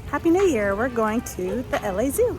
Happy New Year! We're going to the LA Zoo.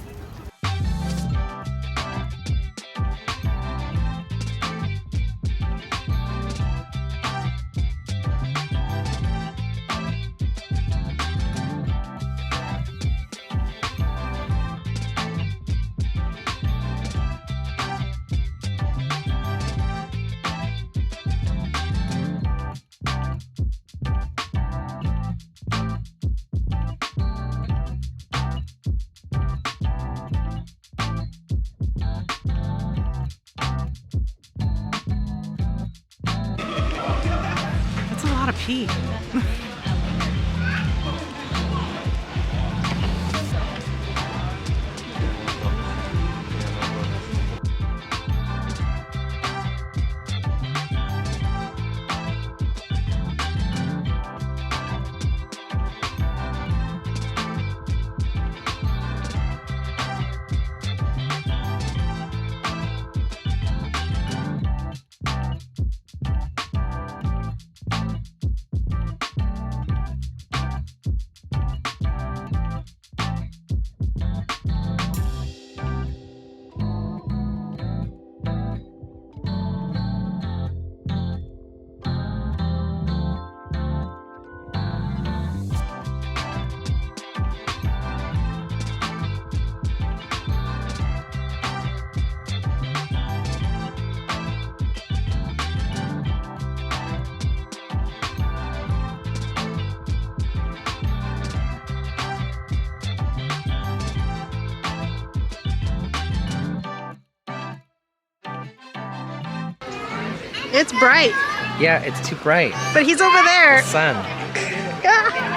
That's a lot of pee. It's bright. Yeah, it's too bright. But he's over there. The sun. Yeah.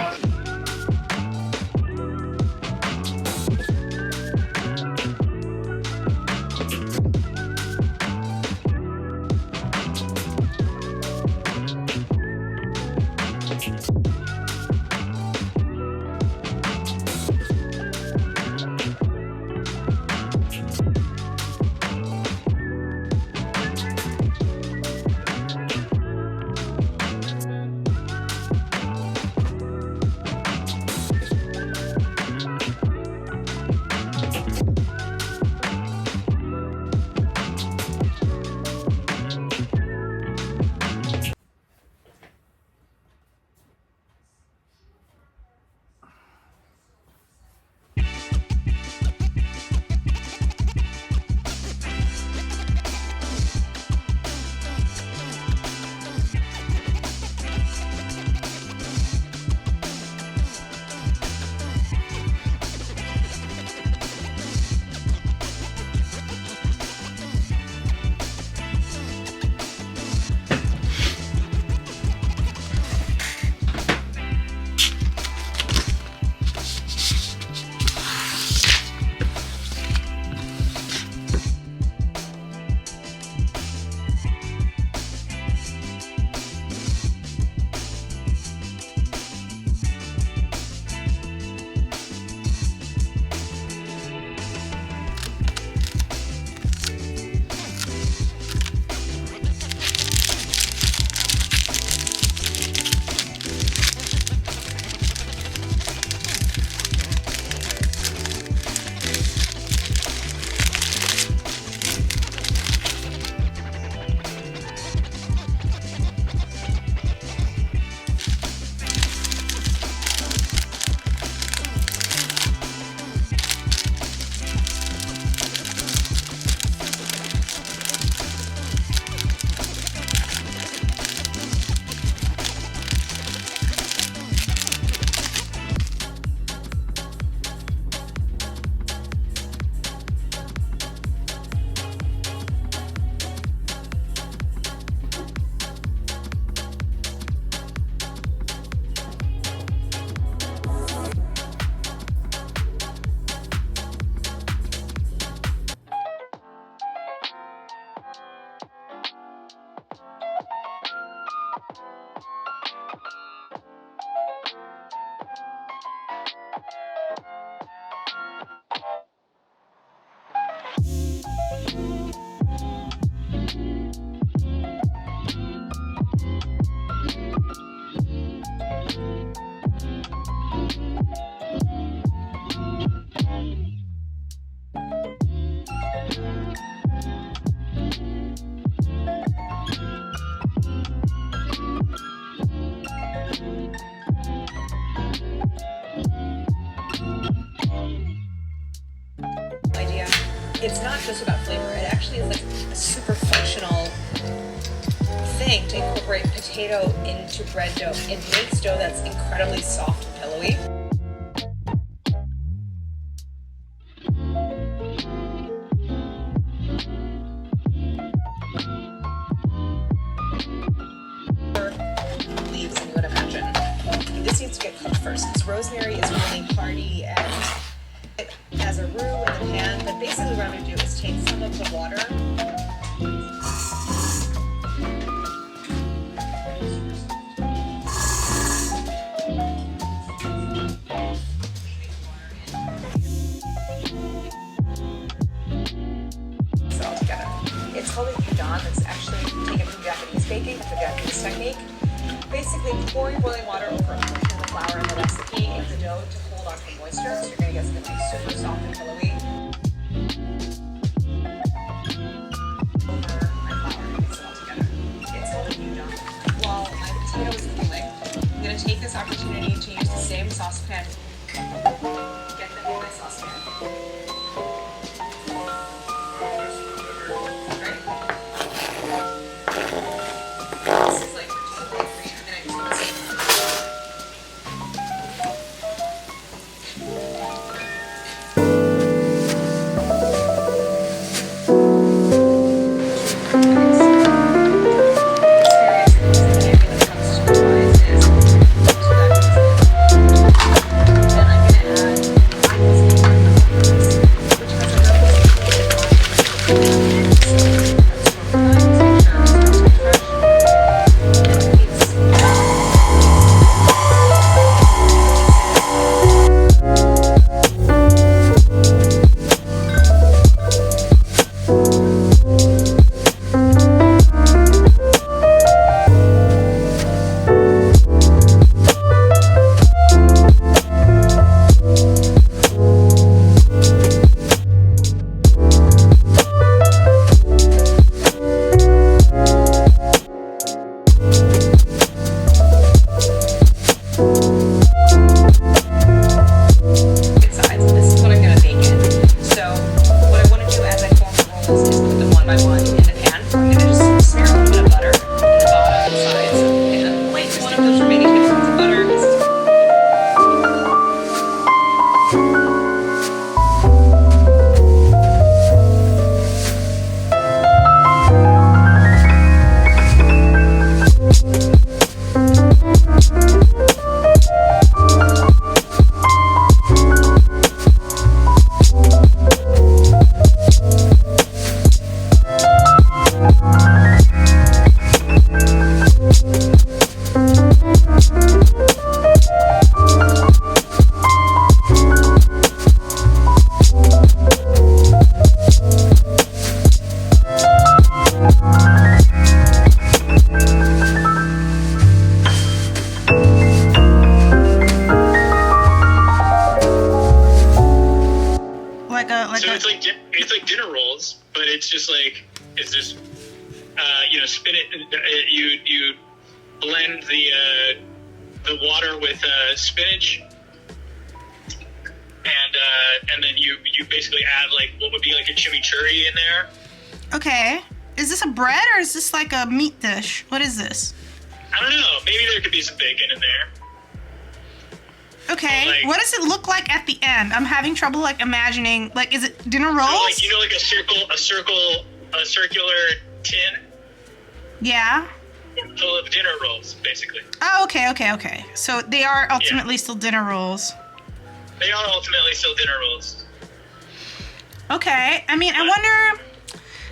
it's not just about flavor. It actually is like a super functional thing to incorporate potato into bread dough. It makes dough that's incredibly soft and pillowy. Leaves than you would imagine. This needs to get cooked first because rosemary is really hardy and as a roux in the pan. But basically what I'm going to do is take some of the water. All together. It's called a udon. It's actually taken from Japanese baking. It's a Japanese technique. Basically, pouring boiling water over a portion of the flour in the recipe in the dough to hold on to the moisture, so you're going to get something super soft and pillowy. Over my flour and mix it all together. It's called a udon. While my potato is cooling, I'm going to take this opportunity to use the same saucepan. Get them in my saucepan. It's like dinner rolls, but it's just like it's just spin it. You blend the water with spinach, and then you basically add like what would be like a chimichurri in there. Okay, is this a bread or is this like a meat dish? What is this? I don't know. Maybe there could be some bacon in there. Okay, like, what does it look like at the end? I'm having trouble like imagining. Like, is it dinner rolls? So, like like a circular tin. Yeah. Full of dinner rolls, basically. Oh, okay. So they are ultimately still dinner rolls. They are ultimately still dinner rolls. Okay, I mean, I wonder.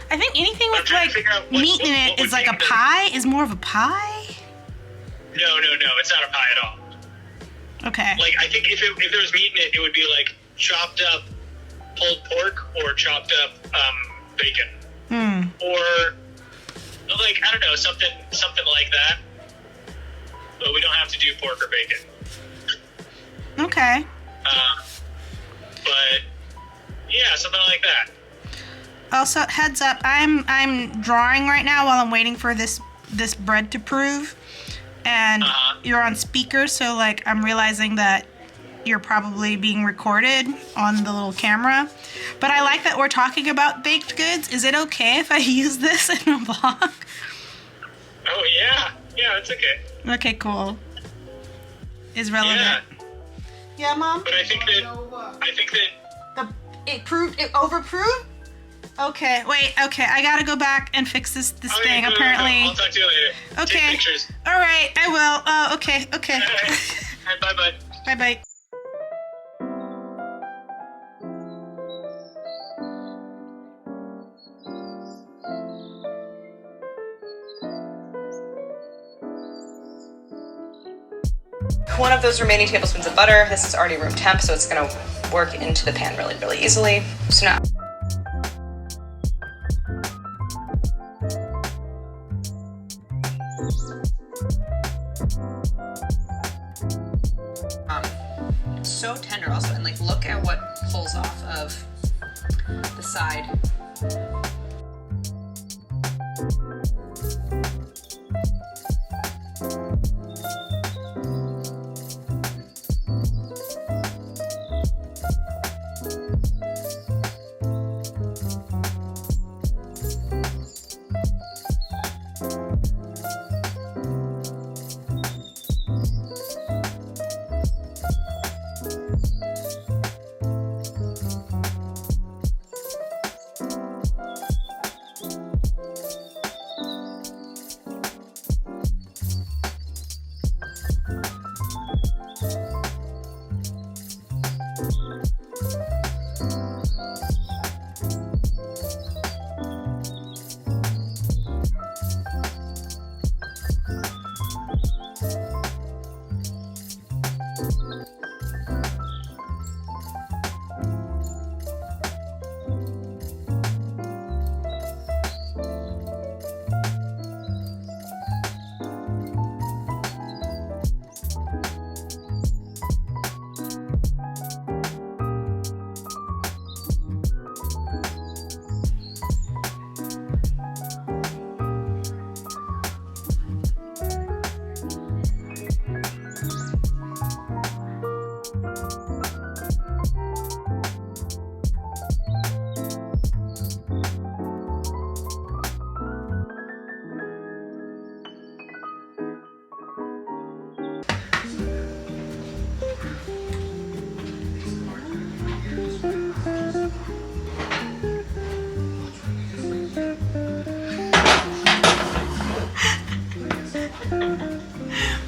I think anything with like meat in it is like a pie. Is more of a pie. No, it's not a pie at all. Okay. Like, I think if there was meat in it, it would be like chopped up pulled pork or chopped up bacon. Or like, I don't know, something like that. But we don't have to do pork or bacon. Okay. But yeah, something like that. Also, heads up, I'm drawing right now while I'm waiting for this bread to prove. And you're on speaker, so like I'm realizing that you're probably being recorded on the little camera. But I like that we're talking about baked goods. Is it okay if I use this in a vlog? Oh yeah, yeah, it's okay. Okay, cool. Is relevant. Yeah, Mom. But I think that It overproved. Okay, wait. Okay, I gotta go back and fix this thing. No, Apparently. I'll talk to you later. Okay. Take pictures. All right, I will. Okay. All right, bye. Bye bye. One of those remaining tablespoons of butter. This is already room temp, so it's gonna work into the pan really, really easily. So now, so tender also, and like look at what pulls off of the side.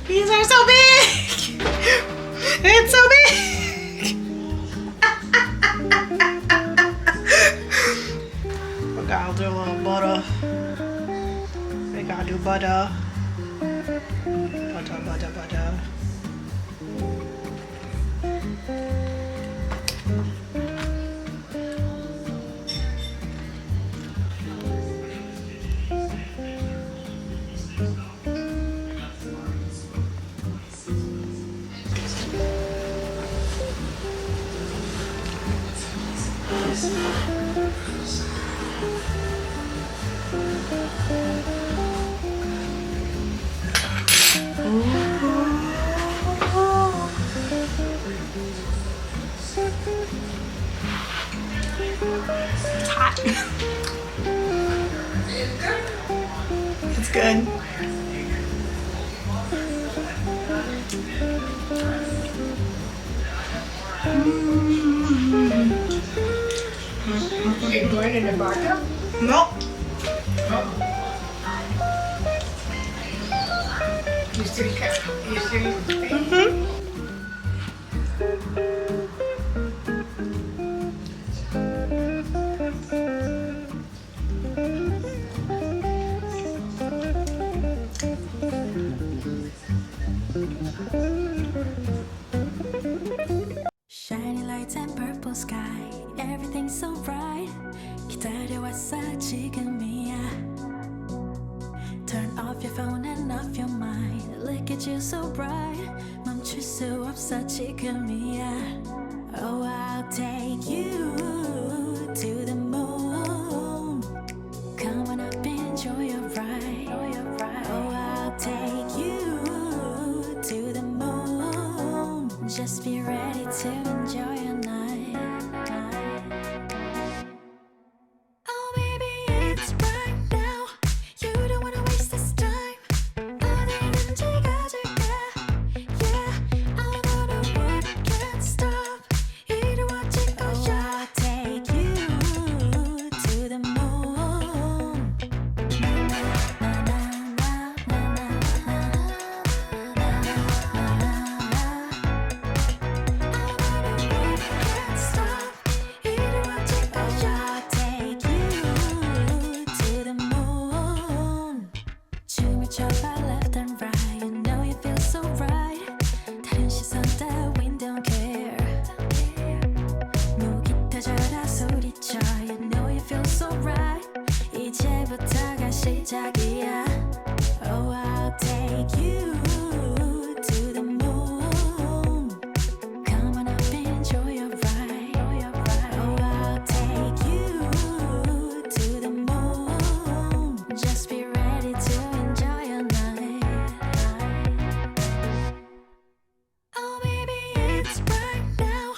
These are so big! It's so big! We gotta do a little butter. We gotta do butter. Butter. It's hot. It's good. You going in the vodka? Nope. You still Mm-hmm. Shiny lights and purple sky, everything's so bright. 기다려왔어 지금이야. Turn off your phone and off your mind. Look at you so bright. 멈출 수 없어 지금이야. Oh, I'll take you to the moon. Come on up, enjoy your ride. Oh, I'll take you to the moon. Just be ready 부딪혀봐 left and right. You know you feel so right. 다른 시선 따윈 don't care. 목이 터져라 소리쳐. You know you feel so right. 이제부터가 시작이야. Oh, I'll take you to the moon. Come on up and enjoy your ride. Oh, I'll take you to the moon. Just be ready to enjoy your night. Oh, baby, it's right now.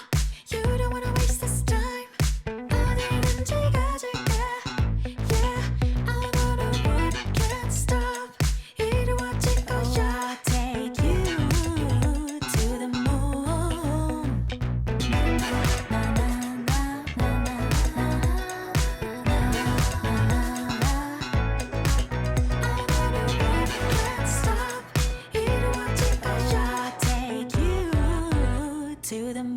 You don't wanna waste this time. 어디든지 가줄게. Yeah, I know the world can't stop. 이루어질 거야. I'll take you to the moon. Can't stop. 이루어질 거야. I'll take you to the moon.